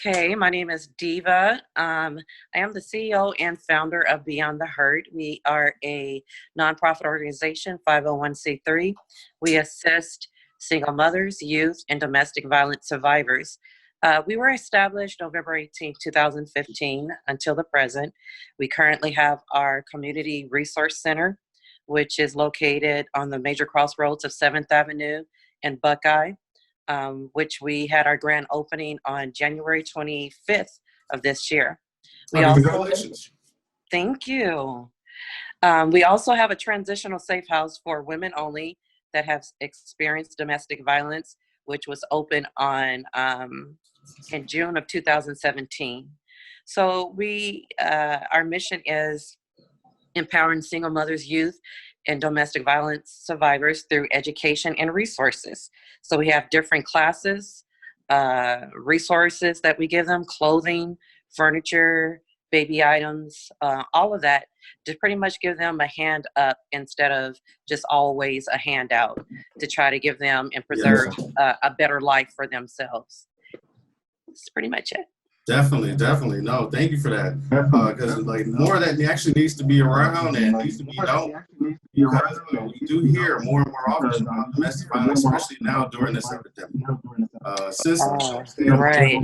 Okay, my name is Diva. I am the CEO and founder of Beyond the Hurt. We are a nonprofit organization, 501c3. We assist single mothers, youth, and domestic violence survivors. We were established November 18, 2015 until the present. We currently have our Community Resource Center, which is located on the major crossroads of 7th Avenue and Buckeye. Which we had our grand opening on January 25th of this year. Congratulations. Thank you. We also have a transitional safe house for women only that have experienced domestic violence, which was open on in June of 2017. So our mission is empowering single mothers, youth, and domestic violence survivors through education and resources. So we have different classes, resources that we give them, clothing, furniture, baby items, all of that, to pretty much give them a hand up instead of just always a handout, to try to give them and preserve a better life for themselves. That's pretty much it. Definitely. No, thank you for that. Because like more of that actually needs to be around and needs to be known. Because we do hear more and more often about domestic violence, especially now during this epidemic. Since right.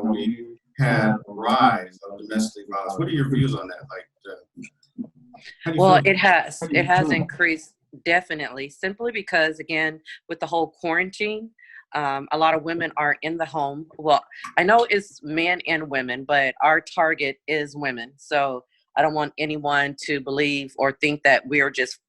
We had a rise of domestic violence. What are your views on that? Well, it has increased definitely, simply because, again, with the whole quarantine, a lot of women are in the home. Well, I know it's men and women, but our target is women. So I don't want anyone to believe or think that we're just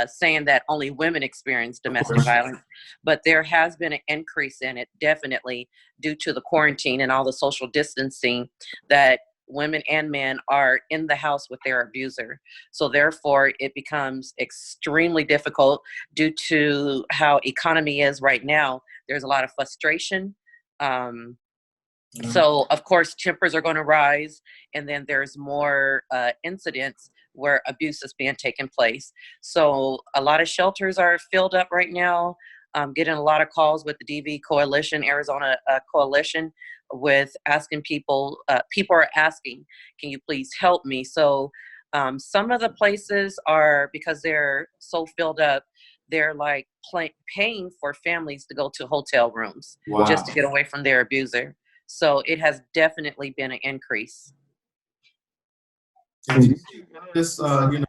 saying that only women experience domestic violence. But there has been an increase in it, definitely, due to the quarantine and all the social distancing, that women and men are in the house with their abuser. So therefore, it becomes extremely difficult due to how economy is right now. There's a lot of frustration. So, of course, tempers are going to rise, and then there's more incidents where abuse is being taken place. So a lot of shelters are filled up right now. Getting a lot of calls with the DV Coalition, Arizona Coalition, with asking people are asking, can you please help me? So some of the places are, because they're so filled up, they're like paying for families to go to hotel rooms just to get away from their abuser. So it has definitely been an increase. And do you see this, stopping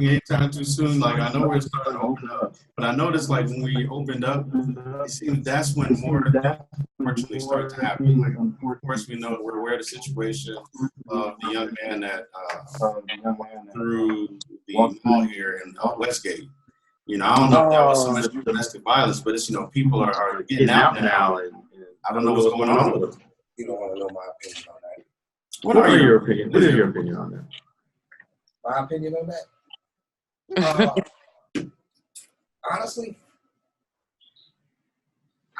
anytime too soon? Like, I know we're starting to open up, but I noticed, like, when we opened up, it seems that's when more unfortunately started to happen. Like, of course, we know we're aware of the situation of the young man that through the mall here in Westgate. I don't know if that was so much domestic violence, but it's, people are getting out now, and I don't know what's going on with them. You don't want to know my opinion on that. What are your opinion? What is your opinion on that? My opinion on that? Honestly,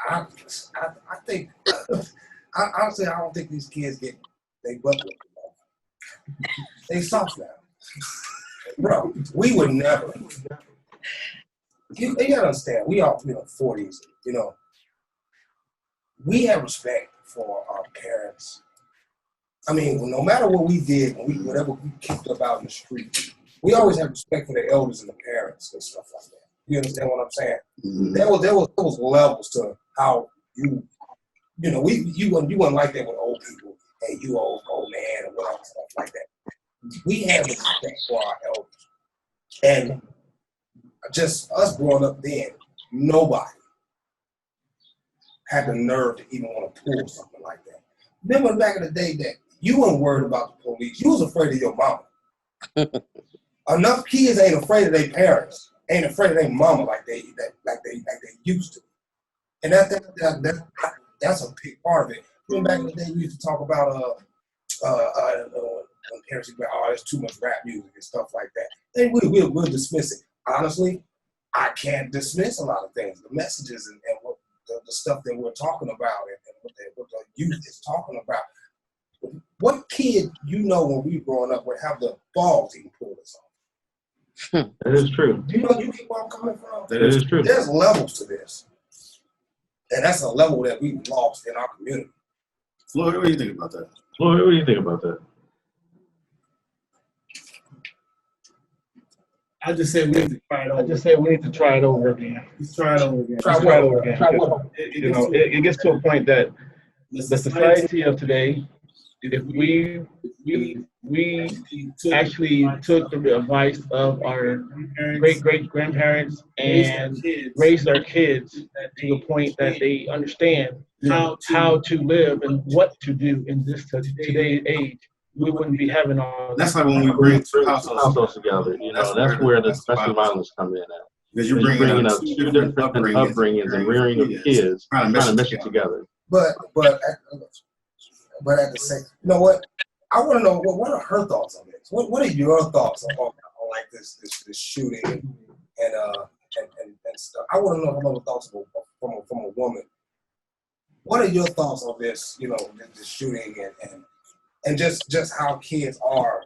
I think, honestly, I don't think these kids get they butt licked. They soft now. Bro, we would never. You gotta understand, we all, 40s, we have respect for our parents. I mean, no matter what we did, whatever we kicked up out in the street, we always have respect for the elders and the parents and stuff like that. You understand what I'm saying? Mm-hmm. There was levels to how you wouldn't like that with old people. Hey, you old man, or whatever, stuff like that. We have respect for our elders. And just us growing up then, nobody had the nerve to even want to pull something like that. Remember back in the day that you weren't worried about the police. You was afraid of your mama. Enough kids ain't afraid of their parents, ain't afraid of their mama like they used to. And that's a big part of it. Remember back in the day, we used to talk about when parents would be, there's too much rap music and stuff like that. And we'll dismiss it. Honestly, I can't dismiss a lot of things. The messages and what the stuff that we're talking about and what the youth is talking about. What kid when we were growing up would have the balls even pull us off? That is true. You get where I'm coming from? That is true. There's levels to this. And that's a level that we've lost in our community. Floyd, what do you think about that? Floyd, what do you think about that? I just said we need to try it over. I just said we need to try it over again. Let's try it over again. Try Let's try it over again. Try what? You know, it gets to a point that the society of today, if we actually took the advice of our great grandparents and raised our kids to the point that they understand how to live and what to do in this today's age, we wouldn't be having all. That's like when we bring two households households together. You know, that's where the domestic violence come in at. because you're bringing up two different upbringings and rearing of kids, trying to mesh it together. But at the same, you know what? I want to know what are her thoughts on this? What are your thoughts on like this shooting and stuff? I want to know her thoughts from a woman. What are your thoughts on this? You know, this shooting and just how kids are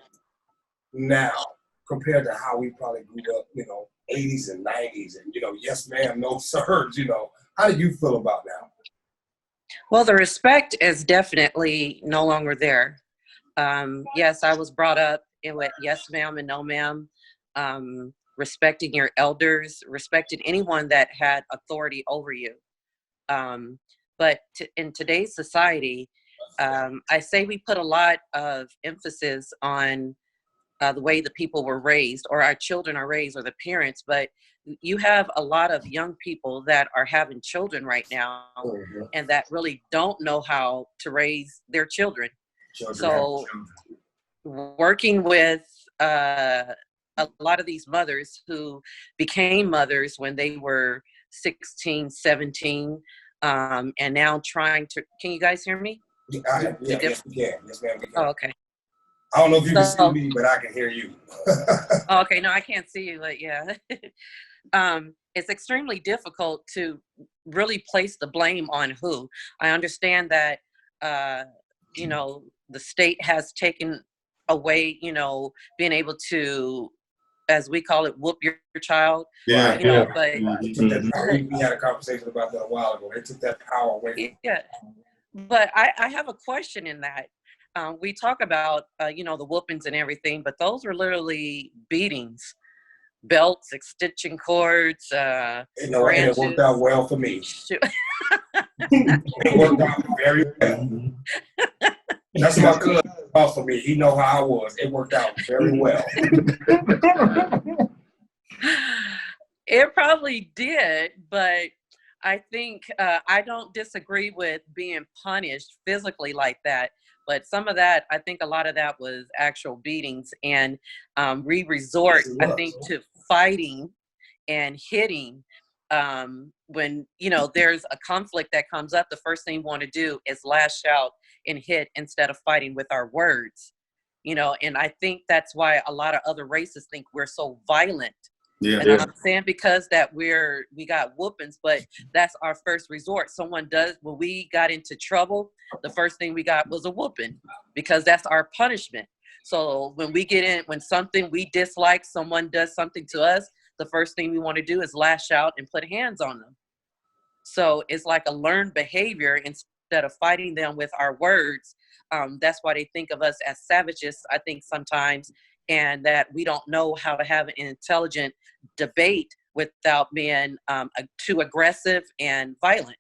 now compared to how we probably grew up. You know, 80s and 90s, and you know, yes ma'am, no sir. You know, how do you feel about now? Well, the respect is definitely no longer there. Yes, I was brought up with yes ma'am and no ma'am, respecting your elders, respecting anyone that had authority over you. But in today's society, I say we put a lot of emphasis on the way the people were raised, or our children are raised, or the parents, but you have a lot of young people that are having children right now and that really don't know how to raise their children. So working with a lot of these mothers who became mothers when they were 16, 17, and now trying to, can you guys hear me? Yes, we can. Yes, ma'am, we can. Oh, okay. I don't know if you can see me, but I can hear you. Okay, no, I can't see you, but yeah. It's extremely difficult to really place the blame on who. I understand that, you know, the state has taken away, you know, being able to, as we call it, whoop your child. Yeah. You know, but We had a conversation about that a while ago. They took that power away. yeah. But I have a question in that. We talk about, you know, the whoopings and everything, but those were literally beatings, belts, extension cords, You know, and it worked out well for me. It worked out very well. That's my cousin for me. He know how I was. It worked out very well. It probably did, but I think I don't disagree with being punished physically like that. But some of that, I think a lot of that was actual beatings, and we resort, I think, to fighting and hitting. When, you know, there's a conflict that comes up, the first thing we want to do is lash out and hit instead of fighting with our words, you know, and I think that's why a lot of other races think we're so violent. Yeah. And I'm not saying because that we got whoopings, but that's our first resort. Someone does, when we got into trouble, the first thing we got was a whooping because that's our punishment. So when we get in, when something we dislike, someone does something to us, the first thing we want to do is lash out and put hands on them. So it's like a learned behavior instead of fighting them with our words. That's why they think of us as savages, I think sometimes, and that we don't know how to have an intelligent debate without being too aggressive and violent.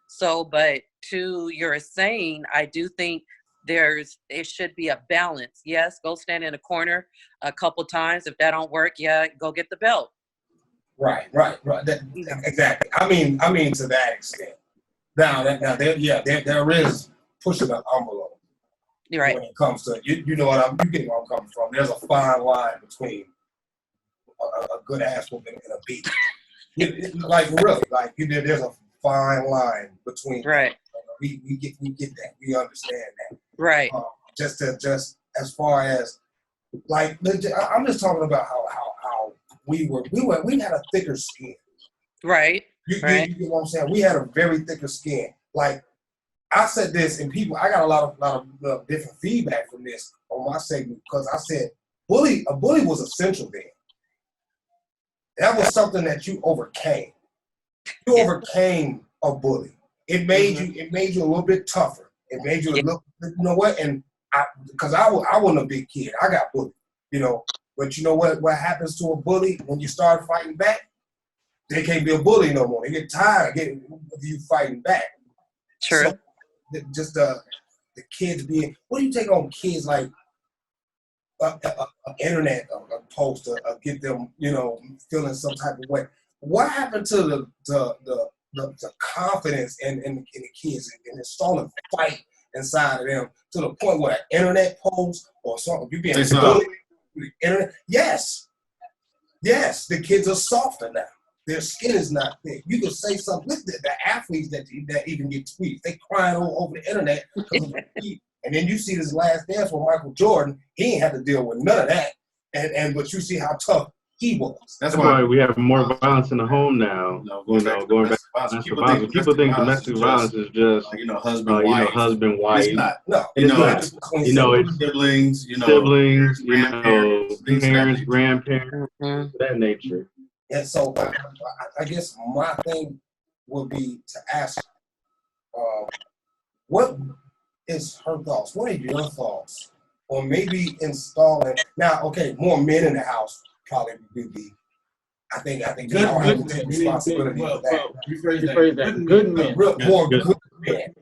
So, but to your saying, I do think it should be a balance. Yes, go stand in a corner a couple times. If that don't work, yeah, go get the belt. Right. Exactly. I mean, to that extent. Now there is pushing an envelope. You're right. When it comes to you know what you get where I'm coming from. There's a fine line between a good ass whooping and a beat. Like really, like there's a fine line between. Right. We get that. We understand that. Right. Just as far as like, I'm just talking about how we had a thicker skin. Right. You right. get what I'm saying? We had a very thicker skin. Like I said this, and I got a lot of different feedback from this on my segment because I said a bully was essential then. That was something that you overcame. You overcame a bully. It made you a little bit tougher. It made you look, you know what? And because I wasn't a big kid. I got bullied, you know. But you know what happens to a bully when you start fighting back? They can't be a bully no more. They get tired of you fighting back. True. So just the kids being, what do you take on kids like an internet post to get them, you know, feeling some type of way? What happened to the confidence in the kids and installing fight inside of them to the point where an internet post or something, you being bullied through the internet? Yes, the kids are softer now. Their skin is not thick. You can say something with the athletes that even get tweets. They crying over the internet because of the tweet. And then you see this Last Dance with Michael Jordan. He ain't had to deal with none of that. But you see how tough he was. That's why we have more violence in the home now. Going back to domestic violence. People think domestic violence is just husband, wife. It's not. No, it's siblings, siblings, parents, grandparents, that nature. And so I guess my thing would be to ask, what is her thoughts? What are your thoughts? Or maybe installing, now, okay, more men in the house probably would be, I think we all have to take responsibility for that. Rephrase that. Good men. More good men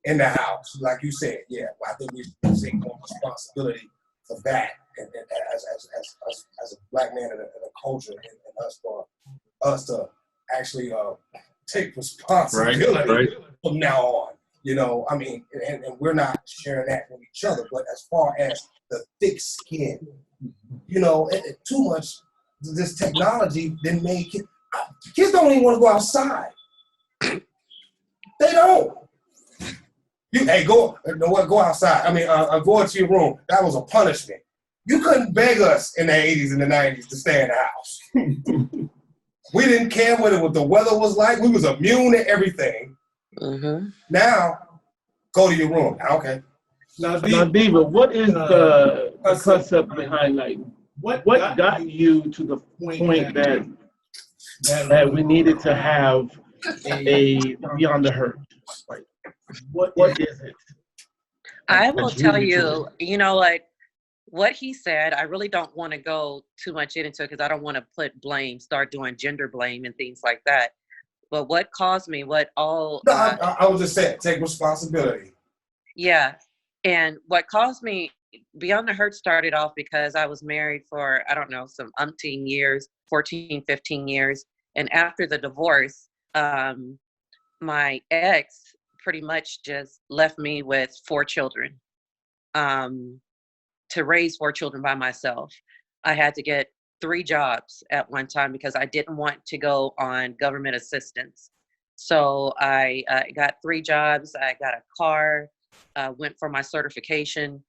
in the house, like you said. Yeah, I think we should take more responsibility for that, and as a black man in a culture, and us for us to actually take responsibility from now on. You know, I mean, and we're not sharing that with each other, but as far as the thick skin, you know, too much this technology then made kids don't even want to go outside. They don't. Go outside. I mean, go into your room. That was a punishment. You couldn't beg us in the 80s and the 90s to stay in the house. We didn't care what the weather was like. We was immune to everything. Mm-hmm. Now, go to your room. Okay. Now, Diva, what is the concept behind, like, what got you to the point that we needed to have a Beyond the Hurt? Like, what is it? I will tell you, you know, like what he said, I really don't want to go too much into it because I don't want to start doing gender blame and things like that. But what caused me, I was just saying, take responsibility. Yeah. And what caused me, Beyond the Hurt started off because I was married for, I don't know, some umpteen years, 14, 15 years. And after the divorce, my ex pretty much just left me with 4 children, to raise 4 children by myself. I had to get 3 jobs at one time because I didn't want to go on government assistance. So I got 3 jobs. I got a car, went for my certification,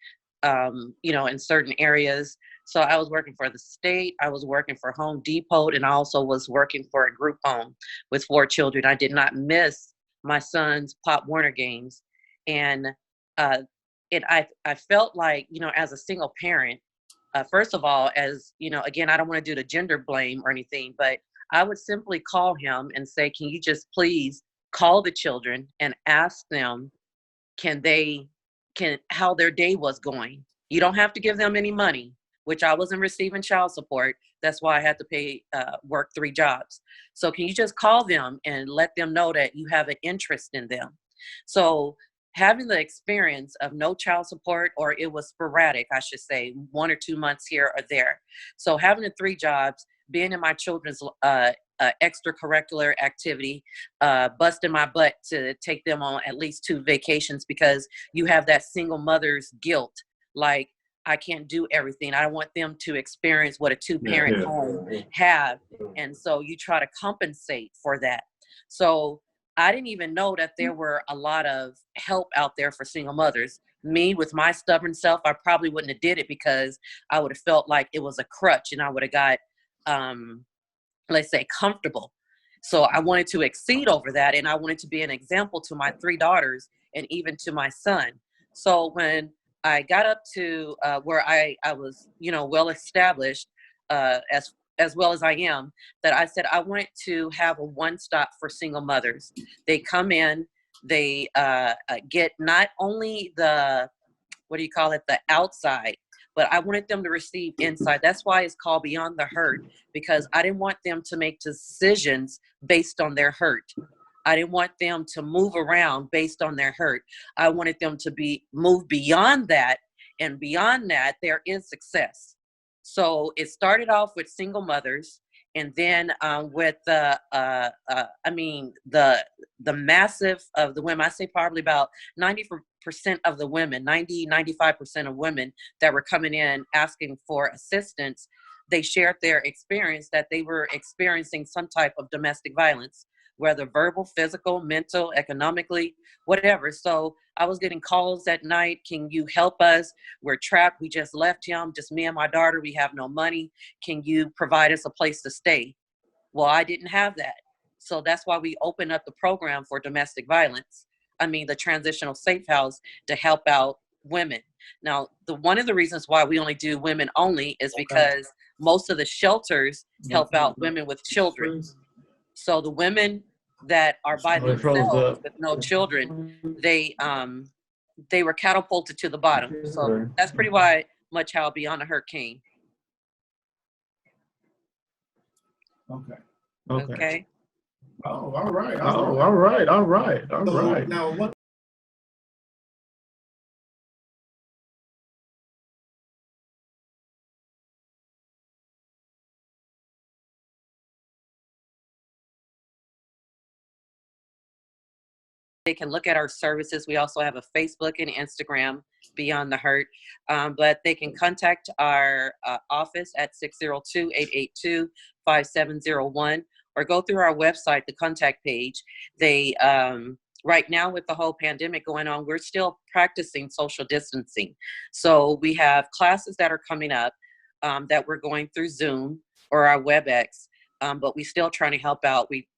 you know, in certain areas. So I was working for the state, I was working for Home Depot, and I also was working for a group home with 4 children. I did not miss my son's Pop Warner games. And I felt like, you know, as a single parent, first of all, as, you know, again, I don't want to do the gender blame or anything, but I would simply call him and say, can you just please call the children and ask them, how their day was going. You don't have to give them any money, which I wasn't receiving child support. That's why I had to work 3 jobs. So can you just call them and let them know that you have an interest in them? So having the experience of no child support, or it was sporadic, I should say, 1 or 2 months here or there. So having the 3 jobs, being in my children's extracurricular activity, busting my butt to take them on at least 2 vacations, because you have that single mother's guilt. Like, I can't do everything. I want them to experience what a 2-parent home have. And so you try to compensate for that. So I didn't even know that there were a lot of help out there for single mothers. Me, with my stubborn self, I probably wouldn't have did it because I would have felt like it was a crutch and I would have got, let's say, comfortable. So I wanted to exceed over that, and I wanted to be an example to my 3 daughters and even to my son. So when I got up to where I was, you know, well established, as well as I am, that I said I wanted to have a one-stop for single mothers. They come in, They get not only the, what do you call it, the outside, but I wanted them to receive inside. That's why it's called Beyond the Hurt, because I didn't want them to make decisions based on their hurt. I didn't want them to move around based on their hurt. I wanted them to move beyond that, and beyond that, there is success. So it started off with single mothers, and then with the massive of the women. I say probably about 90% of the women, 95% of women that were coming in asking for assistance, they shared their experience that they were experiencing some type of domestic violence, whether verbal, physical, mental, economically, whatever. So I was getting calls at night. Can you help us? We're trapped. We just left him, just me and my daughter. We have no money. Can you provide us a place to stay? Well, I didn't have that. So that's why we opened up the program for domestic violence. The transitional safe house to help out women. Now, one of the reasons why we only do women only is because most of the shelters help out women with children. So the women that are by themselves with no children, they were catapulted to the bottom. So that's pretty much how Beyond the Hurt came. Okay. Oh, all right. Oh, all right. So, now, what They can look at our services. We also have a Facebook and Instagram, Beyond the Hurt. But they can contact our office at 602-882-5701 or go through our website, the contact page. They right now with the whole pandemic going on, we're still practicing social distancing. So we have classes that are coming up that we're going through Zoom or our WebEx, but we still trying to help out. We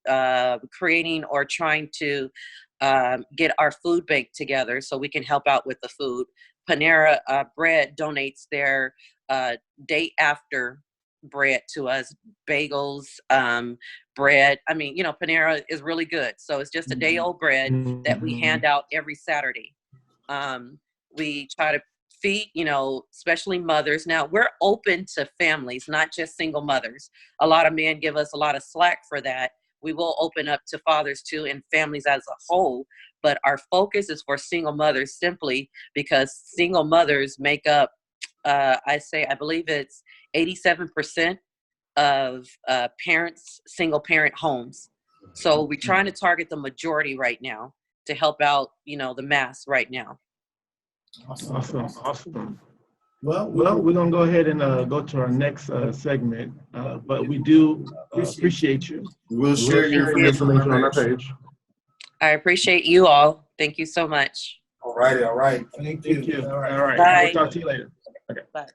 creating or trying to get our food bank together so we can help out with the food. Panera Bread donates their day after bread to us, bagels, bread. Panera is really good. So it's just a day old bread that we hand out every Saturday. We try to feed, especially mothers. Now we're open to families, not just single mothers. A lot of men give us a lot of slack for that. We will open up to fathers too and families as a whole, but our focus is for single mothers simply because single mothers make up, I believe it's 87% of single parent homes. So we're trying to target the majority right now to help out, the mass right now. Awesome. Well, we're going to go ahead and go to our next segment, but we do appreciate you. We'll share your information on our page. I appreciate you all. Thank you so much. All right. Thank you. All right. Bye. We'll talk to you later. Okay. Bye.